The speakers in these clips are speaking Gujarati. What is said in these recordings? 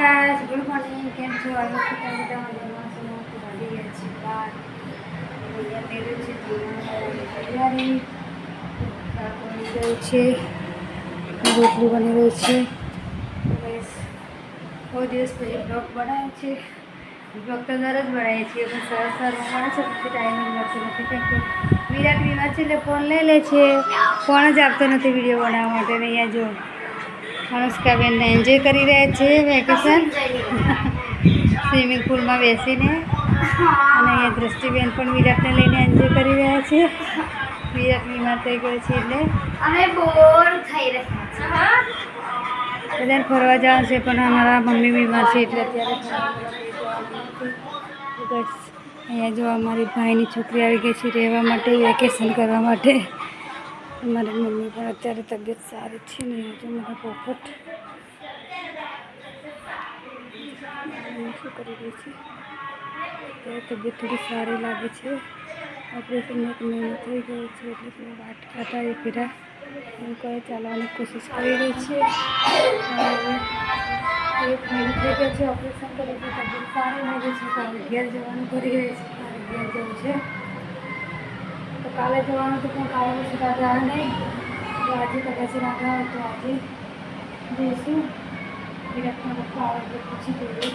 ગાઈસ ગુડ મોર્નિંગ કેમ છો આ લોકો બધા મજામાં છો ગાડી ગયા છે બાર અહીંયા મેરે છે તૈયારી બની ગઈ છે રોટલી બની રહી છે બસ બહુ દિવસ પછી બ્લોગ બનાવ્યો છે બ્લોગ તો દરરોજ બનાવીએ છીએ પણ સરસ સરસ મળે છે પછી ટાઈમ મળતો નથી કેમ કે વિરાટ બીમાર છે એટલે ફોન લઈ લે છે ફોન જ આપતો નથી વિડીયો બનાવવા માટે ને અહીંયા જો અનુષ્કાબેનને એન્જોય કરી રહ્યા છે વેકેશન સ્વિમિંગ પુલમાં બેસીને અને અહીંયા દ્રષ્ટિબેન પણ વિરાટને લઈને એન્જોય કરી રહ્યા છે વિરાટ બીમાર થઈ ગયો છે એટલે અમે બોર થઈ રહ્યા છે બધાને ફરવા જવાનું છે પણ અમારા મમ્મી બીમાર છે એટલે અત્યારે બસ અહીંયા જો અમારી ભાઈની છોકરી આવી ગઈ છે રહેવા માટે વેકેશન કરવા માટે મારી મમ્મી પણ અત્યારે તબિયત સારી છે ને જો મારા પોપટ શું કરી રહી છે અત્યારે તબિયત થોડી સારી લાગે છે ઓપરેશન એક મહિનો થઈ ગયો છે એટલે થોડા વાટ ખાતા એ ફેરા હું કહે ચાલવાની કોશિશ કરી રહી છે એક મહિનો થઈ ગયો છે ઓપરેશન કરી તબિયત સારી લાગે છે તો ઘેર જવાનું કરી રહી છે ઘેર જવું છે તો કાલે જવાનું તો પણ કાલે પછી રાજા નહીં તો આજે કદાચ રાજા હોય તો આજે જઈશું વિરાટના પપ્પા આવે એટલે પૂછી જોઈએ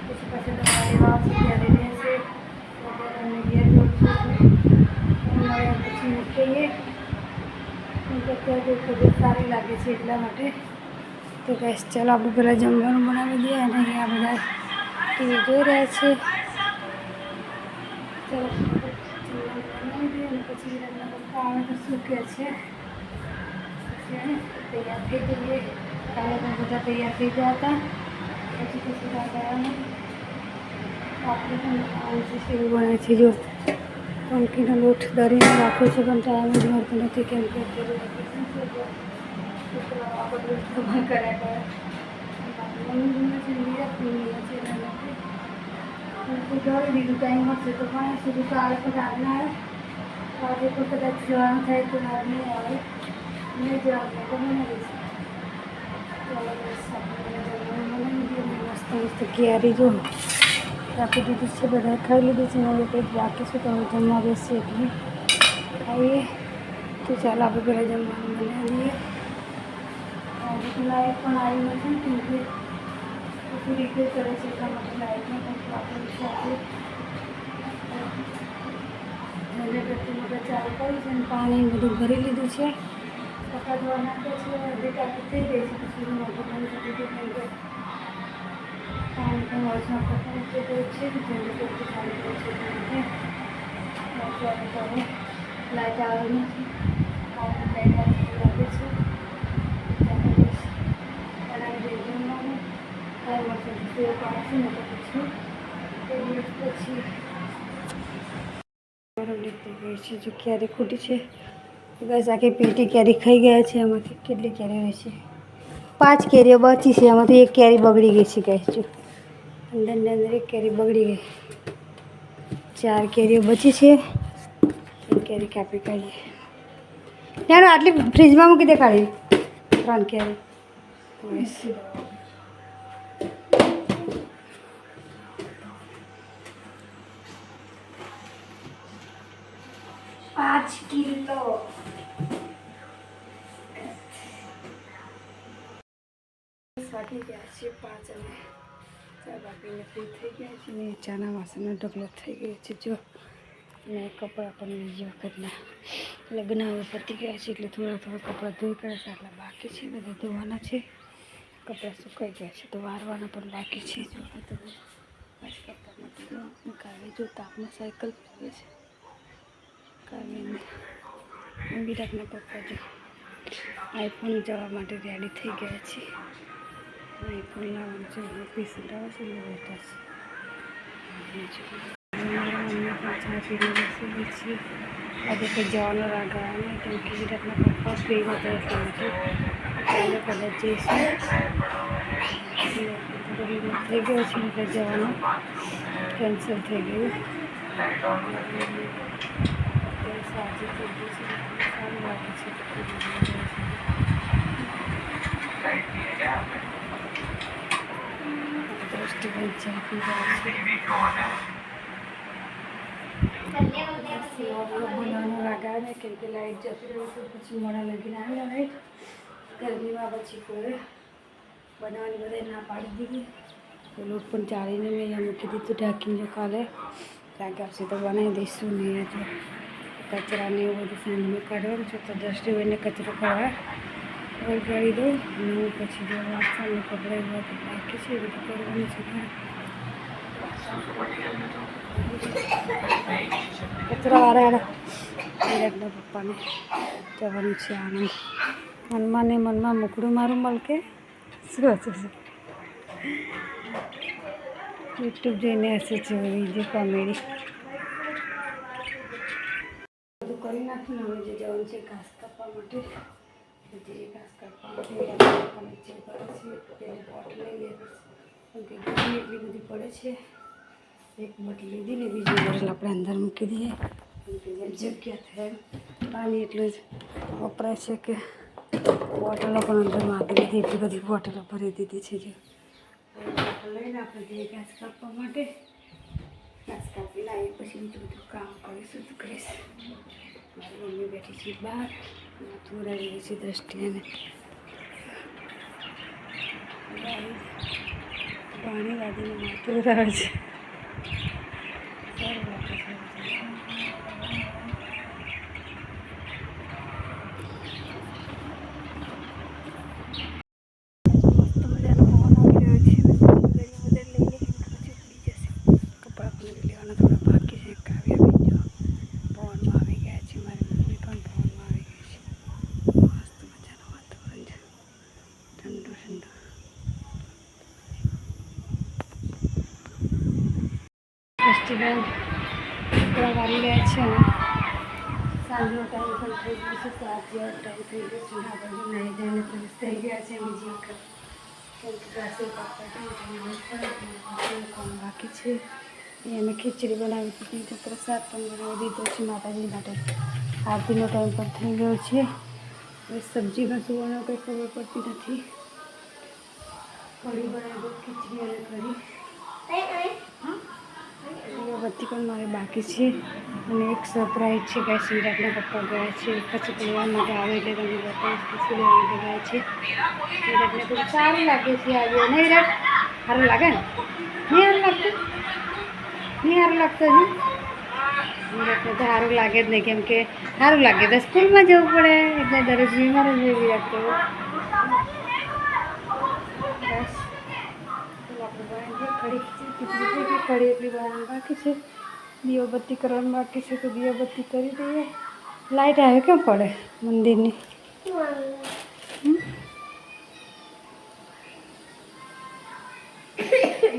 પછી પાછળ દવા લેવા આવશે ત્યારે રહેશે અમે ઘેર જવું પછી મૂકીએ અત્યારે તબિયત સારી લાગે છે એટલા માટે તો ગેસ ચાલો આપણે પહેલાં જમવાનું બનાવી દઈએ અને અહીંયા બધા ટીવી જોઈ રહ્યા છે ચાલો અને પછી વિરાટના પપ્પા આવે તો શું કહે છે તૈયાર થઈ જઈએ કાલે પણ બધા તૈયાર થઈ ગયા હતા પછી રાજાને આપણે પણ આવે છે સેવ બને છે જો પંખીનો લોટ દરીને રાખો છે પણ ટાઈમ જ મળતો નથી કેમ કે અત્યારે કર્યા કરે મમ્મી છે વિરાટ મમ્મી છે એના માટે દોડી દીધું ટાઈમ હશે તો પણ સુધી તો આવે પણ આગના આવે આજે તો કદાચ જવાનું થાય તો ના નહીં આવે નહીં જવાનું તો મને રહીશું ચાલો બસ આપણે બનાવી દઈએ મસ્ત મસ્ત ક્યારી જો રાખી દીધી છે બધા ખાઈ લીધી છે ને હવે કંઈક બાકી છે તો હવે જમવા બેસીએ એટલે ખાઈએ તો ચાલો આપણે પહેલાં જમવાનું બનાવીએ આજે તો લાઈટ પણ આવી નથી કેમ કે બધું રિપેર કરે છે એટલા માટે લાઈટમાં કંઈક પ્રોબ્લેમ છે આજે જનરેટરથી મોટર ચાલુ કરી છે અને પાણી બધું ભરી લીધું છે કપડાં ધોવા નાખ્યા છે અડધી ટાંકી થઈ ગઈ છે પછી મોટર બંધ કરી દીધી કેમ કે પાણી પણ વર્ષમાં પકડી છે તો છે જનરેટરથી ચાલુ કરે છે અત્યારે તો હવે લાઈટ આવે નથી પાણી લાઈટ લાગે છે બનાવી દઈએ જમવાનું ટાઈમ મળશે સેવ પાડશે ને તો પછી બે દિવસ પછી નીકળી ગઈ છે જો ક્યારી ખૂટી છે બસ આખી પેટી કેરી ખાઈ ગયા છે એમાંથી કેટલી કેરી રહી છે 5 કેરીઓ બચી છે એમાંથી એક કેરી બગડી ગઈ છે ગઈ જો અંદર અંદર એક કેરી બગડી ગઈ 4 કેરીઓ બચી છે એક કેરી કાપી કાઢીએ ના આટલી ફ્રીજમાં મૂકી દે કાઢી 3 કેરી બસ 5 કિલો વાગી ગયા છે 5 અને ચા બાપીને ફ્રી થઈ ગયા છે ને ચાના વાસણનો ઢગલો થઈ ગયો છે જો ને કપડાં પણ બીજી વખતના લગ્ન હવે પતી ગયા છે એટલે થોડા થોડા કપડાં ધોઈ કાઢે છે આટલા બાકી છે બધા ધોવાના છે કપડાં સુકાઈ ગયા છે તો વારવાના પણ બાકી છે જો તો બસ કપડામાં તો કાલે જો તાપમાં સાયકલ ફેરવે છે કાલે વિરાટના પપ્પા જો આઈફોન જવા માટે રેડી થઈ ગયા છે આઈફોન લાવવાનું છે ઓફિસ આવે છે ને બેઠા છે મારા મમ્મી પણ ચા પીને બેસેલી છે આજે કંઈ જવાનો રાગ આવ્યો નહીં કેમ કે વિરાટના પપ્પા ફ્રી હતા એટલા માટે કાલે કદાચ જઈશું થઈ ગયો છે એટલે જવાનું કેન્સલ થઈ ગયું સાજી થઈ ગઈ છે સારું લાગે છે દ્રષ્ટિબેન ચા પી રહ્યા છે. બનાવવાનું લાગાવે કેમ કે લાઈટ જતી રહી તો પછી મોડા લગીને આવે લાઈટ ગરમીમાં પછી કોઈ બનાવવાની બધાએ ના પાડી દીધી. તો લોટ પણ ચાળીને મેં અહીંયા મૂકી દીધું ઢાંકીને જો કાલે કારણ કે આપણે તો બનાવી દઈશું નહીં તો કચરાને એવું બધું સાંજમાં કાઢવાનું છે. તો દ્રષ્ટિબેનને કચરો કાઢવા વળગાડી દઉં અને હું પછી જો વાસણ કપડાં એવા બાકી છે એ બધું કરવાનું છે. કચરાવાળા નિરજના પપ્પાને જવાનું છે આનંદ. મનમાં ને મનમાં મોકળું મારું મળકે શું હશે યુટ્યુબ જોઈને હશે છે બીજી કોમેડી બધું કરી નાખ્યું. હવે જે જવાનું છે ઘાસ કાપવા માટે જે ઘાસ કાપવા માટે નીચે પડે છે તેને પોટ લઈ લે કેમ કે ગરમી એટલી બધી પડે છે. એક બોટ લીધી ને બીજી બોટલ આપણે અંદર મૂકી દઈએ કેમ કે જેમ જગ્યા થાય પાણી એટલું જ વપરાય છે કે બોટલો પણ અંદર માગી લીધી એટલી બધી બોટલો ભરી દીધી છે. જે બોટલ લઈને આપણે જઈએ ઘાસ કાપવા માટે. ઘાસ કાપી લાવીએ પછી બીજું બધું કામ કરીશું તો કરીશ. મારી મમ્મી બેઠી છે બહાર થોડાવી રહી છે દ્રષ્ટિને પાણી વાગીને માથું આવે છે. દ્રષ્ટિબેન કપડાં વાળી રહ્યા છે અને સાંજનો ટાઈમ પણ થઈ ગયો છે. 7 જેવો ટાઈમ થઈ ગયો છે. આ બાજુ નાહી ધોઈને ફ્રેશ થઈ ગયા છે બીજી વખત કેમ કે ઘાસે કાપવા કામ બાકી છે. એ અમે ખીચડી બનાવી દીધી તો પ્રસાદ પણ બનાવી દીધો છે માતાજી માટે. આરતીનો ટાઈમ પણ થઈ ગયો છે. હવે સબ્જીમાં શું બનાવ કંઈ ખબર પડતી નથી. કઢી બનાવી દો ખીચડી અને કઢી બધી પણ મારે બાકી છે. અને એક સરપ્રાઈઝ છે ગાય સિંગરાજના પપ્પા ગયા છે કચ્છ લેવા માટે આવે એટલે તમે બતાવીશ કચ્છ લેવા માટે ગયા છે. સિંગરાજને થોડું સારું લાગે છે આજે નહીં વિરાટ સારું લાગે ને નહીં સારું લાગતું નહીં સારું લાગતું હજી વિરાટને તો સારું લાગે જ નહીં કેમ કે સારું લાગે તો સ્કૂલમાં જવું પડે એટલે દરરોજ બીમાર જ હોય વિરાટ તો બસ કઢી કઢી એટલી બનાવવાની બાકી છે. દીવાબત્તી કરવાની બાકી છે તો દીવાબત્તી કરી દઈએ. લાઇટ આવે કેમ પડે મંદિરની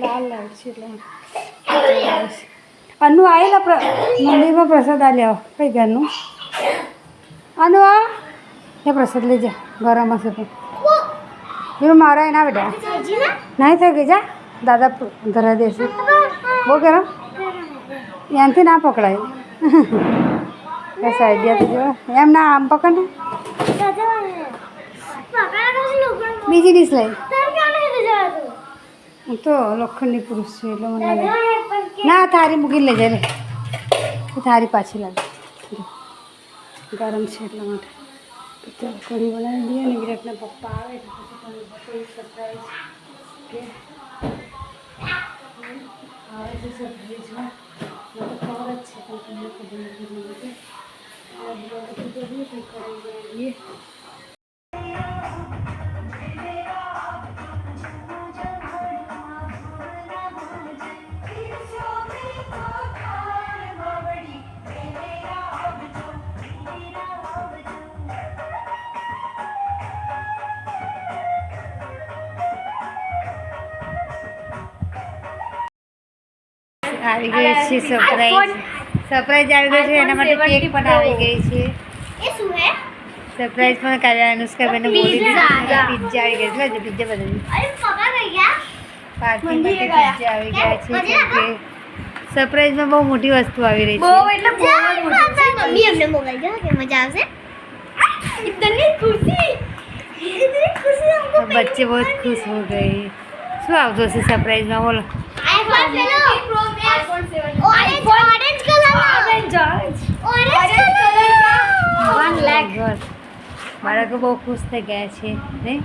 લાલ લાઇટ છે એટલે અનુ આવેલા મંદિરમાં પ્રસાદ આ લેવા કઈ ઘરનું અનુ આ એ પ્રસાદ લઈ જા ગરમ હશે તો એવું મારા એના બેટા નહીં થઈ ગઈ જા દાદા ધરા દેશે બહુ ગરમ એનાથી ના પકડાય બસ આઈડિયા તો જો એમ ના આમ પકડ બીજી ડીશ લઈ હું તો લોખંડની પુરુષ છું એટલે મને ના થારી મૂકીને લઈ જાય લે થારી પાછી લાગે ગરમ છે એટલા માટે તો ચાલો કઢી બનાવી દઈએ અને વિરાટના પપ્પા આવે તો પછી તમે સરપ્રાઈઝ કે આવે છે સરપ્રાઈઝમાં મને ખબર જ છે પણ તમને ખબર નથી કરીએ આવી ગઈ છે સરપ્રાઈઝ આવી ગઈ છે એના માટે કેક પણ આવી ગઈ છે. એ શું હે સરપ્રાઈઝ પણ કાલે અનુષ્કાબેને બોલી દીધી પિઝા આવી ગઈ છે પિઝા બદલી અરે પપ્પા ગઈ ગયા પાર્ટી માટે પિઝા આવી ગયા છે કેમ કે સરપ્રાઈઝમાં બહુ મોટી વસ્તુ આવી રહી છે. એટલે બહુ મોટી મમ્મી અમને મોકલી દો કે મજા આવશે. इतनी खुशी हमको बच्चे बहुत खुश हो गए. શું આવતું હશે સરપ્રાઈઝમાં બોલો? આઈફોન પેલો ઓરેન્જ કલર $1 લાખ. બાળકો બહુ ખુશ થઈ ગયા છે નહીં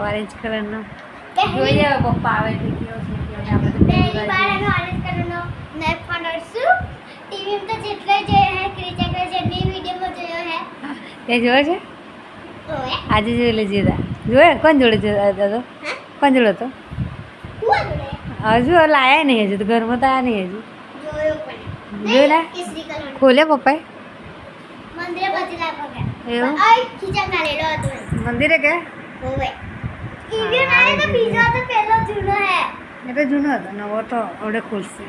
ઓરેન્જ કલરનો. જોઈ જાવ પપ્પા આવે છે કેવો છે કેવો નહીં. આપણે તો પહેલી વાર પહેલી જોઈએ. બાર ઓરેન્જ કલરનો નેફોન હરસુ ટીવીમાં તો જેટલો જોયો હે ક્રિકેટ જેટલી વિડીયોમાં જોયો હે તે જોયો છે? ઓએ આજે જોઈ લેજે જોયે કોણ જોડે હતો? કોણ જોડે હતો? હું જોડે હજુ લાયા નહીં હજુ તો ઘરમાં તો આયા નહીં હજુ. જોયો પણ જોયું ને? કેસરી કલર ખોલે પપ્પાએ મંદિરે બચેલા પગે એવું? આઈ ખીચા કાઢેલો હતો મંદિરે કે ઓવે ઈવી ના તો બીજો તો પહેલો જૂનો હે એ તો જૂનો હતો નવો તો આવડે ખુલશે.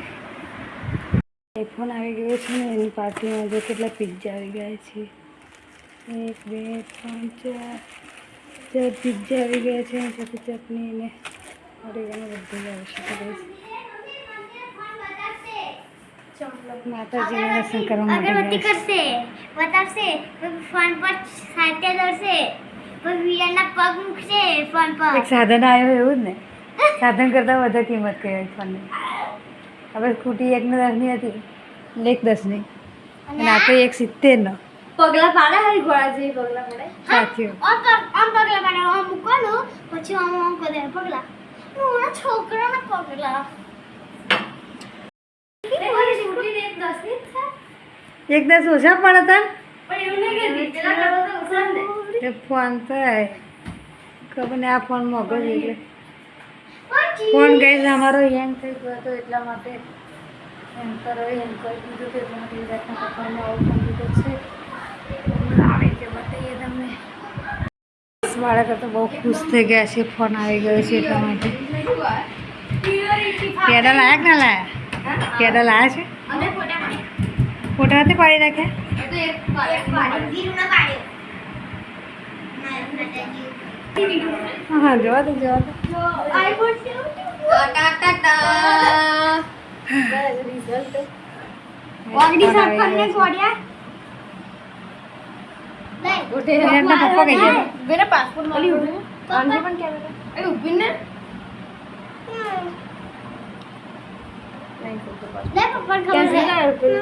આઈફોન આવી ગયો છે ને એની પાર્ટીમાં જો કેટલા પિઝા આવી ગયા છે. 1 2 3 4 પિઝા આવી ગયા છે સાથે ચટણી ને ઓરેગાનો બધું આવશે. માતાજીને દર્શન કરવા માટે અગરબત્તી ગયા કરશે બતાવશે ફોન પર સાત્ય દોરશે પછી વિયાના પગ મૂકશે ફોન છે. પર એક સાધન આવ્યો એવું જ ને સાધન કરતાં વધારે કિંમત કહેવાય ફોનની. હવે સ્કૂટી 1 ને 10 હતી એટલે 1 10 અને આ તો 1 70 પગલા પાડે હરી ઘોડા જેવી પગલા પડે સાચું. આમ પગલા પાડે આમ મૂકવાનું પછી આમ કરે પગલા મોરા છોકરાના પગલા 1 10 ઓછા પણ હતા પણ એવું નહીં કે નીચેના કરતા તો ઓછા ને એ ફોન તો ખબર ને આ ફોન મોંઘો છે એટલે ફોન ગઈ અમારો હેંગ થઈ ગયો હતો એટલા માટે એમ કરો એમ કરી દીધું કે એટલા માટે એ જાતના પપ્પાને આવો ફોન લીધો છે. આવે છે બતાવીએ તમને. બાળકો તો બહુ ખુશ થઈ ગયા છે ફોન આવી ગયો છે એટલા માટે. પેડા લાયા કે ના લાયા? પેડા લાયા છે? અમે ફોટા પાડ્યા ફોટા હાથે પાડી રાખ્યા? તો એક પાડ્યો વીરુના પાડ્યો હા જોવા તો જોવા તો. આઈફોન વાગડી સાફ કરને ગોડિયા એના પપ્પા કઈ ગયા? મેરા પાસપોર્ટ માં આંધે પણ क्या बेटा ए उबिन ने લે પપ્પા ખબર છે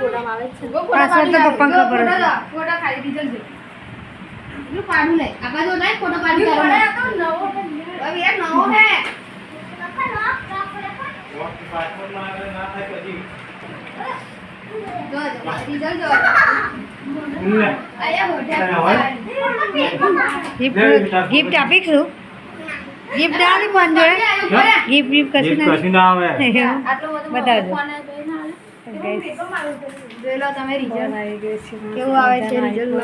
ફોટા આવે છે પાસવર્ડ તો પપ્પાને ખબર હશે. ફોટા ખાલી ડીઝલ છે નું પાડું લે આ બાજુ લાય ફોટો પાડી તારો નવો હવે યાર નવો હે પપ્પા નો પાસપોર્ટ માં આગળ ના થાય પછી જો ડીઝલ જો ઉલ્લે આયા મોઢા ગિફ્ટ ગિફ્ટ આપી છું. ગિફ્ટ આલી ફોન જોડે ગિફ્ટ ગિફ્ટ કશું કશું નથી. ના આવે આટલો બધો બતાવજો. ફોન જોઈ ના Guys, જોઈ લો તમે ફોન આવી ગયો છે. કેવું આવે છે રિઝલ્ટ લો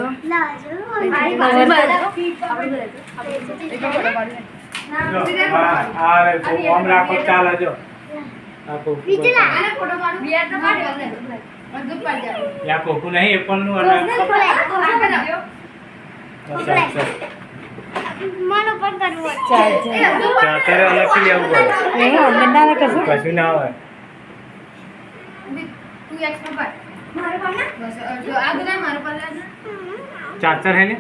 આ ઓમ રાખો ચાલે જો આપો યા કોકુ નહીં એ પણ નું અને માનો પર કરવો ચાર્જર. ચાતરે અલગથી લેવું પડે એ અમને ના કશું. કશું ના આવે ચાર્જર હે ને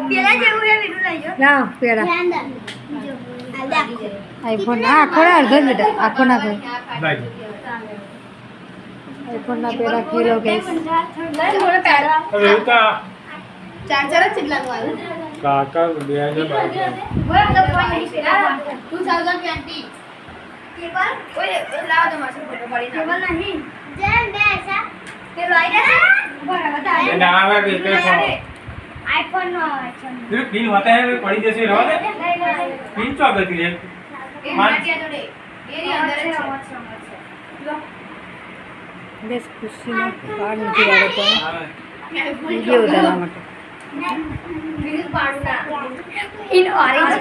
પેલા જેવું હે વિડિયો લઈ જો લાવ પેડા. આઈફોન ના આખો ના અડધો જ બેટા આખો ના કોઈ. બાજુ આઈફોન ના પેડા કિલો ગઈશ. હવે એવું તો ચાર્જર જ કેટલા નું આવ્યું કાકા 2022 2020 કેબલ ઓય લાવ દો માસે ફોટો પાડી કેબલ નહીં જેમ બે ऐसा પેલો આઈ જશે બરાબર બતા એ ના આવે કે તે ફોન આઈફોન નો આઈફોન फिर पिन होता है पड़ी जैसे रहो दे पिन तो गति है બસ ખુશીનો કાર્ડ નથી આવ્યો પણ વિડીયો ઉતારવા માટે. In orange